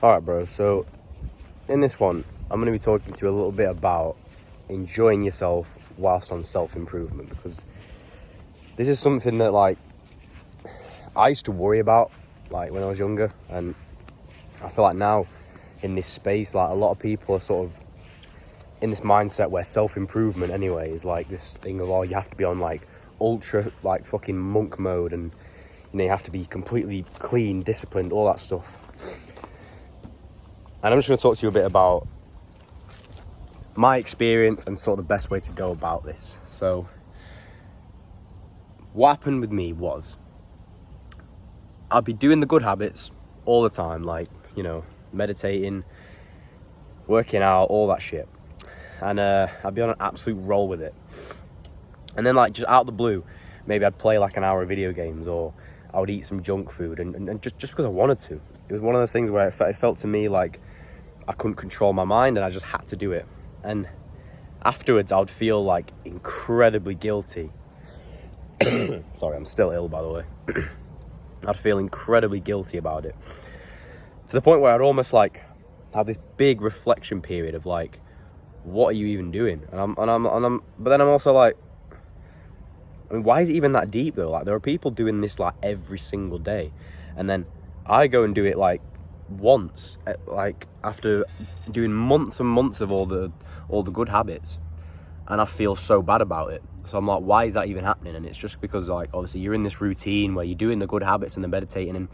Alright, bro, so in this one, I'm going to be talking to you a little bit about enjoying yourself whilst on self-improvement, because this is something that, like, I used to worry about, like, when I was younger, and I feel like now, in this space, like, a lot of people are sort of in this mindset where self-improvement, anyway, is, like, this thing of, oh, you have to be on, like, ultra, like, fucking monk mode, and, you know, you have to be completely clean, disciplined, all that stuff. And I'm just going to talk to you a bit about my experience and sort of the best way to go about this. So, what happened with me was, I'd be doing the good habits all the time, like, you know, meditating, working out, all that shit. And I'd be on an absolute roll with it. And then, like, just out of the blue, maybe I'd play like an hour of video games, or I would eat some junk food, and just because I wanted to. It was one of those things where it felt to me like I couldn't control my mind and I just had to do it. And afterwards, I would feel like incredibly guilty. Sorry, I'm still ill, by the way. I'd feel incredibly guilty about it, to the point where I'd almost like have this big reflection period of like, what are you even doing? But then I'm also like, I mean, why is it even that deep though? Like, there are people doing this like every single day, and then I go and do it like once, like after doing months and months of all the good habits, and I feel so bad about it. So I'm like, why is that even happening? And it's just because, like, obviously you're in this routine where you're doing the good habits and the meditating, and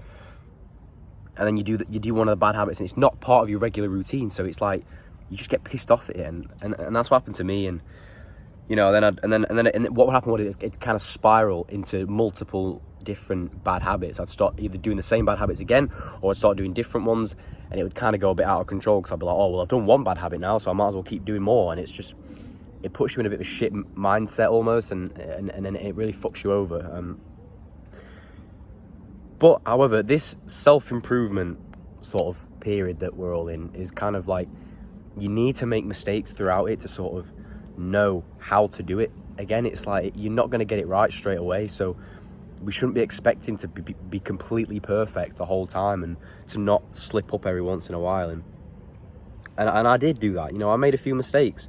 then you do one of the bad habits, and it's not part of your regular routine. So it's like you just get pissed off at it, and that's what happened to me. And you know, then what would happen was it kind of spiral into multiple different bad habits. I'd start either doing the same bad habits again, or I'd start doing different ones, and it would kind of go a bit out of control, because I'd be like, oh, well, I've done one bad habit now, so I might as well keep doing more. And it's just, it puts you in a bit of a shit mindset almost, and then it really fucks you over. But however, this self-improvement sort of period that we're all in is kind of like, you need to make mistakes throughout it to sort of know how to do it. Again, it's like you're not going to get it right straight away, so we shouldn't be expecting to be completely perfect the whole time, and to not slip up every once in a while. And I did do that. You know, I made a few mistakes,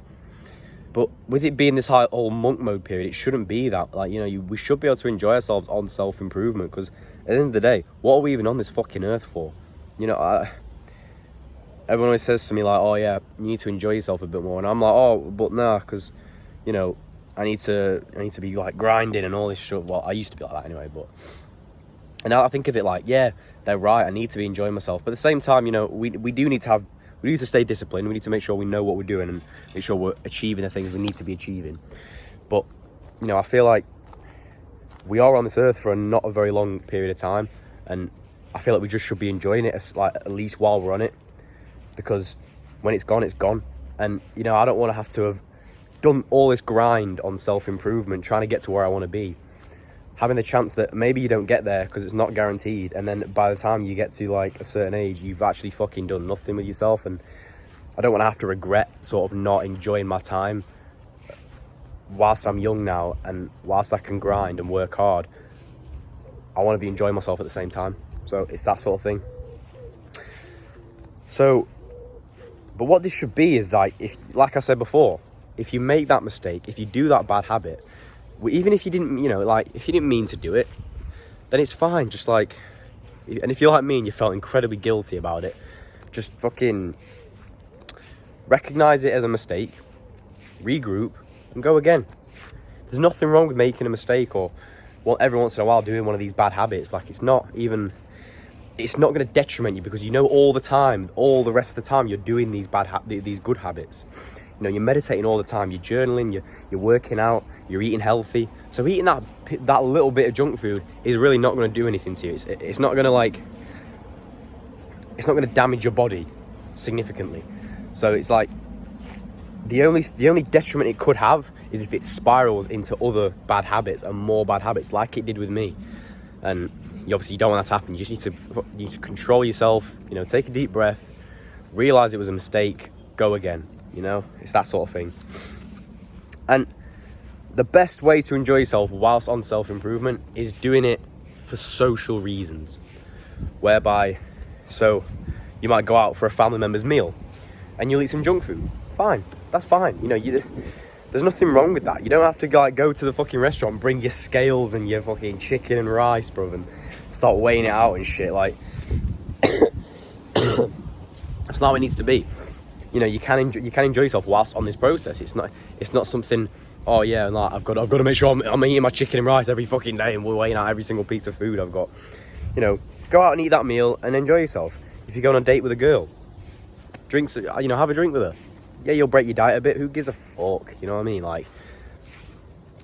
but with it being this whole monk mode period, it shouldn't be that. Like, you know, we should be able to enjoy ourselves on self-improvement, because at the end of the day, what are we even on this fucking earth for? You know, everyone always says to me, like, oh yeah, you need to enjoy yourself a bit more. And I'm like, oh, but nah, because, you know, I need to be like grinding and all this shit. Well, I used to be like that anyway, but, and now I think of it like, yeah, they're right, I need to be enjoying myself. But at the same time, you know, we need to stay disciplined. We need to make sure we know what we're doing, and make sure we're achieving the things we need to be achieving. But, you know, I feel like we are on this earth for not a very long period of time, and I feel like we just should be enjoying it, at least while we're on it. Because when it's gone, it's gone. And, you know, I don't want to have to have done all this grind on self-improvement, trying to get to where I want to be, having the chance that maybe you don't get there because it's not guaranteed, and then by the time you get to like a certain age, you've actually fucking done nothing with yourself. And I don't want to have to regret sort of not enjoying my time whilst I'm young now, and whilst I can grind and work hard, I want to be enjoying myself at the same time. So it's that sort of thing. So, but what this should be is like, if, like I said before, if you make that mistake, if you do that bad habit, even if you didn't, you know, like, if you didn't mean to do it, then it's fine. Just like, and if you're like me and you felt incredibly guilty about it, just fucking recognize it as a mistake, regroup, and go again. There's nothing wrong with making a mistake, or every once in a while doing one of these bad habits. Like, it's not going to detriment you, because you know all the rest of the time you're doing these these good habits. You know, you're meditating all the time, you're journaling, you're working out, you're eating healthy. So eating that little bit of junk food is really not going to do anything to you. It's not going to it's not going to damage your body significantly. So it's like, the only detriment it could have is if it spirals into other bad habits and more bad habits, like it did with me. And you don't want that to happen. You just need to control yourself. You know, take a deep breath, realize it was a mistake, go again. You know, it's that sort of thing. And the best way to enjoy yourself whilst on self-improvement is doing it for social reasons, whereby, so you might go out for a family member's meal and you'll eat some junk food. Fine, that's fine. You know, there's nothing wrong with that. You don't have to like go to the fucking restaurant and bring your scales and your fucking chicken and rice, bro, and start weighing it out and shit. Like, that's not how it needs to be. You know, you can enjoy yourself whilst on this process. It's not something. Oh yeah, like I've got to make sure I'm eating my chicken and rice every fucking day and we're weighing out every single piece of food I've got. You know, go out and eat that meal and enjoy yourself. If you go on a date with a girl, have a drink with her. Yeah, you'll break your diet a bit. Who gives a fuck? You know what I mean? Like,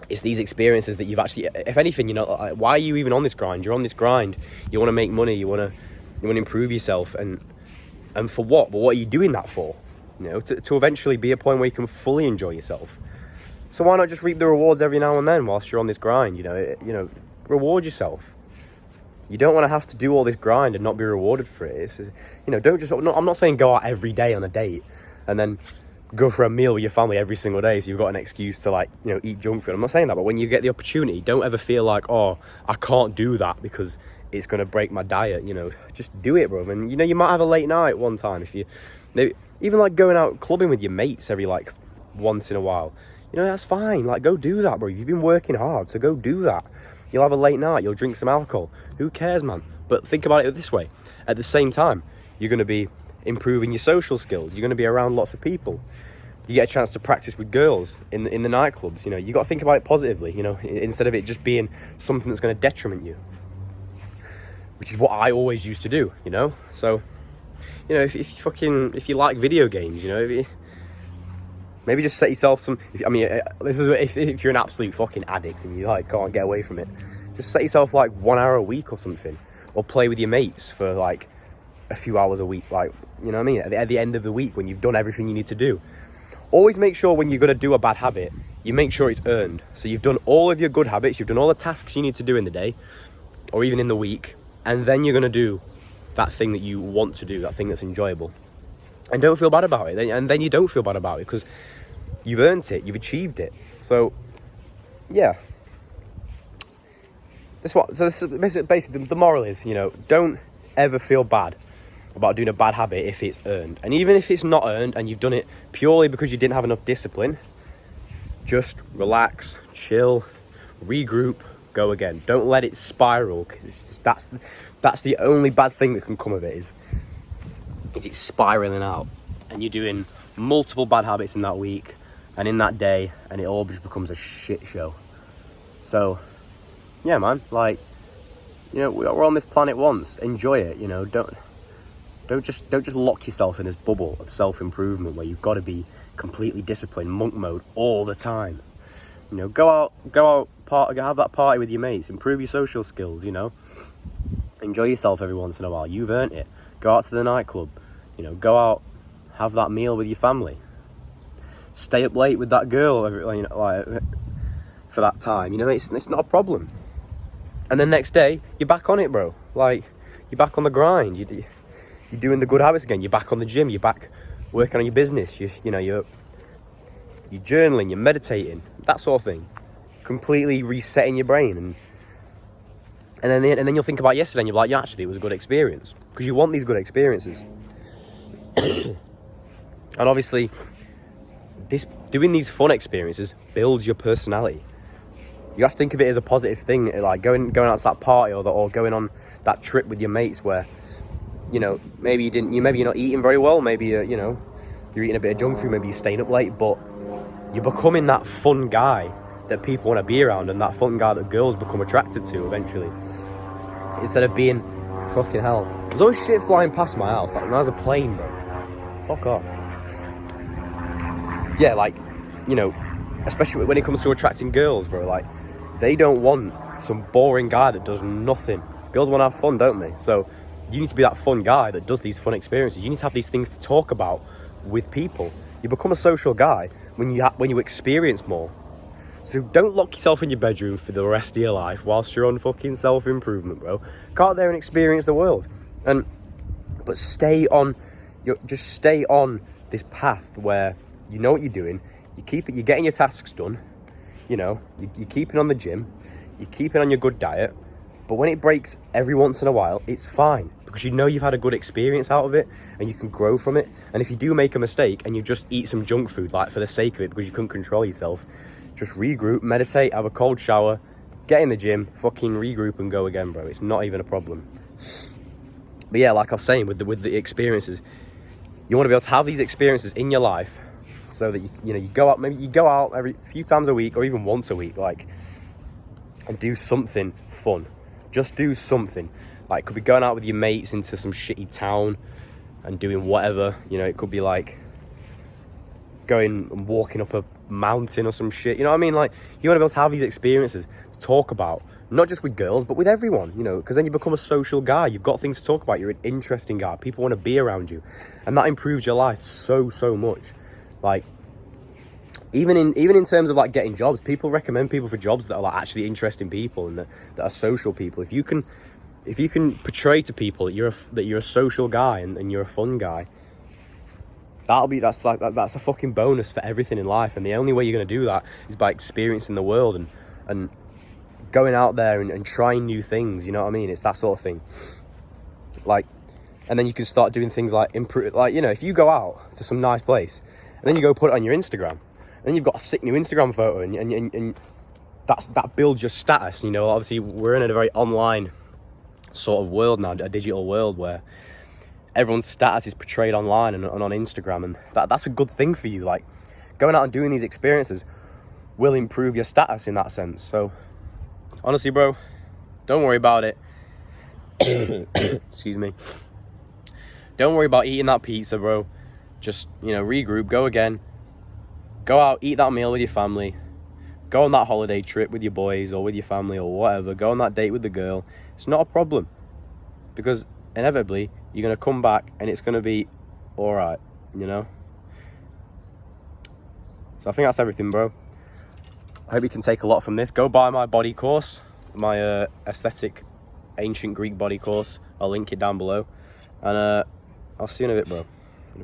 it's these experiences that you've actually, if anything, you know, like, why are you even on this grind? You're on this grind. You want to make money. You want to improve yourself, and for what? But what are you doing that for? You know, to eventually be a point where you can fully enjoy yourself. So why not just reap the rewards every now and then whilst you're on this grind? You know, reward yourself. You don't want to have to do all this grind and not be rewarded for it. You know, don't just. I'm not saying go out every day on a date and then go for a meal with your family every single day so you've got an excuse to, like, you know, eat junk food. I'm not saying that, but when you get the opportunity, don't ever feel like, oh, I can't do that because it's going to break my diet. You know, just do it, bro. And, you know, you might have a late night one time if you, even like going out clubbing with your mates every, like, once in a while. You know, that's fine. Like, go do that, bro. You've been working hard, so go do that. You'll have a late night. You'll drink some alcohol. Who cares, man? But think about it this way. At the same time, you're going to be improving your social skills. You're going to be around lots of people. You get a chance to practice with girls in the nightclubs. You know, you got to think about it positively, you know, instead of it just being something that's going to detriment you, which is what I always used to do, you know. So, you know, if you like video games, you know, maybe just set yourself some. This is if you're an absolute fucking addict and you like can't get away from it, just set yourself like 1 hour a week or something, or play with your mates for like a few hours a week, like, you know what I mean, at the end of the week when you've done everything you need to do. Always make sure when you're going to do a bad habit, you make sure it's earned. So you've done all of your good habits, you've done all the tasks you need to do in the day, or even in the week, and then you're going to do that thing that you want to do, that thing that's enjoyable. And don't feel bad about it. And then you don't feel bad about it because you've earned it, you've achieved it. So, yeah. This is basically the moral is, you know, don't ever feel bad about doing a bad habit if it's earned. And even if it's not earned and you've done it purely because you didn't have enough discipline, just relax, chill, regroup, go again. Don't let it spiral, because it's just, that's the only bad thing that can come of it is it spiraling out and you're doing multiple bad habits in that week and in that day, and it all just becomes a shit show. So yeah, man, like, you know, we're on this planet once. Enjoy it, you know. Don't just lock yourself in this bubble of self-improvement where you've got to be completely disciplined, monk mode all the time. You know, go out, have that party with your mates, improve your social skills, you know. Enjoy yourself every once in a while. You've earned it. Go out to the nightclub, you know, go out, have that meal with your family. Stay up late with that girl, you know, like, for that time, you know, it's not a problem. And the next day, you're back on it, bro. Like, you're back on the grind. You're doing the good habits again. You're back on the gym. You're back working on your business. You're journaling. You're meditating. That sort of thing. Completely resetting your brain, and then you'll think about yesterday, and you're like, yeah, actually, it was a good experience, because you want these good experiences. And obviously, doing these fun experiences builds your personality. You have to think of it as a positive thing, like going out to that party or going on that trip with your mates where, you know, maybe you're not eating very well, maybe you're eating a bit of junk food, maybe you're staying up late, but you're becoming that fun guy that people want to be around, and that fun guy that girls become attracted to eventually. Instead of being, fucking hell, there's always shit flying past my house, like there's a plane, bro. Fuck off. Yeah, like, you know, especially when it comes to attracting girls, bro, like, they don't want some boring guy that does nothing. Girls want to have fun, don't they? So you need to be that fun guy that does these fun experiences. You need to have these things to talk about with people. You become a social guy when you experience more. So don't lock yourself in your bedroom for the rest of your life whilst you're on fucking self-improvement, bro. Go out there and experience the world. But stay on this path where you know what you're doing. You're getting your tasks done. You know, you're keeping on the gym. You're keeping on your good diet. But when it breaks every once in a while, it's fine, because you know you've had a good experience out of it and you can grow from it. And if you do make a mistake and you just eat some junk food, like for the sake of it, because you couldn't control yourself, just regroup, meditate, have a cold shower, get in the gym, fucking regroup and go again, bro. It's not even a problem. But yeah, like I was saying, with the experiences, you want to be able to have these experiences in your life so that you go out, maybe you go out every few times a week or even once a week, like, and do something fun. Just do something. Like, could be going out with your mates into some shitty town and doing whatever, it could be like going and walking up a mountain or some shit, you know what I mean? Like, you want to be able to have these experiences to talk about, not just with girls, but with everyone, because then you become a social guy. You've got things to talk about. You're an interesting guy. People want to be around you, and that improves your life so much. Like, even in terms of like getting jobs, people recommend people for jobs that are like actually interesting people and that are social people. If you can portray to people that you're a social guy and you're a fun guy, that's a fucking bonus for everything in life. And the only way you're going to do that is by experiencing the world and going out there and trying new things, you know what I mean? It's that sort of thing. Like, and then you can start doing things like improve, like, if you go out to some nice place and then you go put it on your Instagram, and then you've got a sick new Instagram photo, and that builds your status. Obviously we're in a very online sort of world now, a digital world where everyone's status is portrayed online and on Instagram, and that's a good thing for you. Like, going out and doing these experiences will improve your status in that sense. So honestly, bro, don't worry about it. Excuse me. Don't worry about eating that pizza, bro. Just, regroup, go again. Go out, eat that meal with your family. Go on that holiday trip with your boys or with your family or whatever. Go on that date with the girl. It's not a problem, because inevitably you're going to come back and it's going to be all right, So I think that's everything, bro. I hope you can take a lot from this. Go buy my body course, my aesthetic ancient Greek body course. I'll link it down below, and I'll see you in a bit, bro.